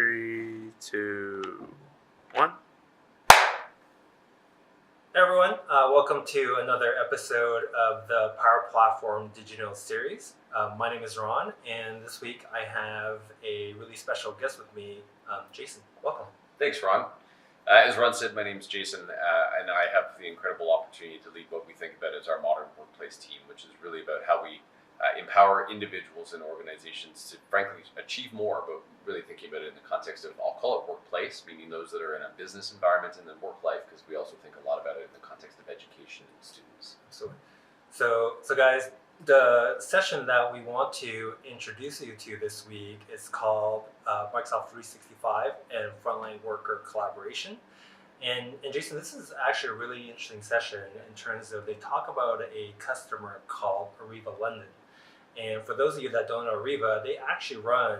3, 2, 1. Hey everyone, welcome to another episode of the PowerPlatform digital series. My name is Ron, and this week I have a really special guest with me, Jason. Welcome. Thanks, Ron. As Ron said, my name is Jason, and I have the incredible opportunity to lead what we think about as our modern workplace team, which is really about how we empower individuals and organizations to, frankly, achieve more, but really thinking about it in the context of, I'll call it workplace, meaning those that are in a business environment, and then work life, because we also think a lot about it in the context of education and students. So guys, the session that we want to introduce you to this week is called Microsoft 365 and Frontline Worker Collaboration. And Jason, this is actually a really interesting session in terms of they talk about a customer called Arriva London. And for those of you that don't know Arriva, they actually run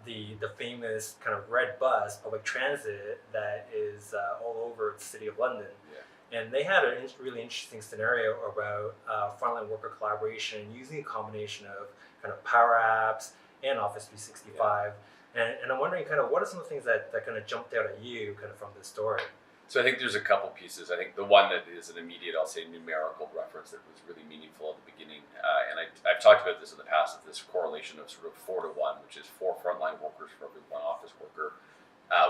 the famous kind of red bus public transit that is all over the city of London. Yeah. And they had a really interesting scenario about frontline worker collaboration using a combination of kind of Power Apps and Office 365. Yeah. And I'm wondering kind of what are some of the things that kind of jumped out at you kind of from this story? So I think there's a couple pieces. I think the one that is an immediate, I'll say, numerical reference that was really meaningful at the beginning, and I've talked about this in the past, of this correlation of sort of 4 to 1, which is 4 frontline workers for every 1 office worker,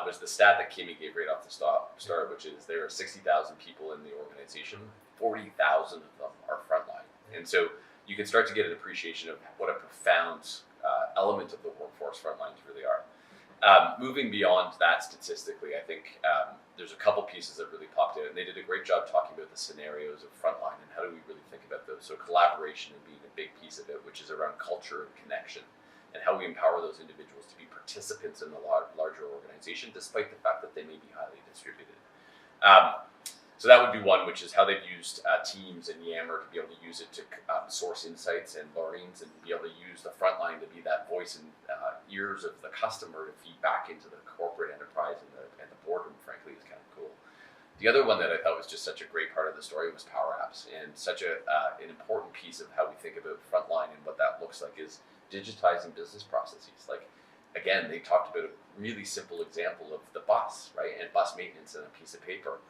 was the stat that Kimmy gave right off the start, which is there are 60,000 people in the organization, 40,000 of them are frontline. And so you can start to get an appreciation of what a profound element of the workforce frontlines really are. Moving beyond that statistically, I think there's a couple pieces that really popped out, and they did a great job talking about the scenarios of frontline and how do we really think about those. So collaboration and being a big piece of it, which is around culture and connection, and how we empower those individuals to be participants in the larger organization, despite the fact that they may be highly distributed. So that would be one, which is how they've used Teams and Yammer to be able to use it to source insights and learnings, and be able to use the frontline to be that voice and ears of the customer to feed back into the corporate enterprise and the boardroom, frankly, is kind of cool. The other one that I thought was just such a great part of the story was Power Apps, and such an important piece of how we think about frontline and what that looks like is digitizing business processes. Like, again, they talked about a really simple example of the bus, right, and bus maintenance and a piece of paper.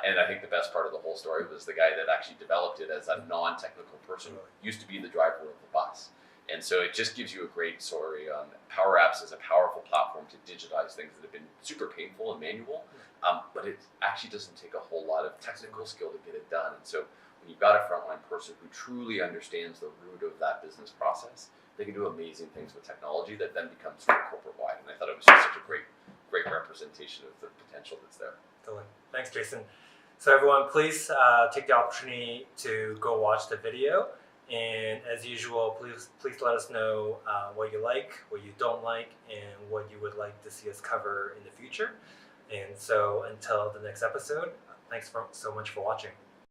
And I think the best part of the whole story was the guy that actually developed it as a non-technical person, used to be the driver of the bus. And so it just gives you a great story on Power Apps as a powerful platform to digitize things that have been super painful and manual, but it actually doesn't take a whole lot of technical skill to get it done. And so when you've got a frontline person who truly understands the root of that business process, they can do amazing things with technology that then becomes sort of corporate-wide. And I thought it was just such a great representation of the potential that's there. Totally. Thanks, Jason. So everyone, please take the opportunity to go watch the video. And as usual, please let us know what you like, what you don't like, and what you would like to see us cover in the future. And so until the next episode, thanks so much for watching.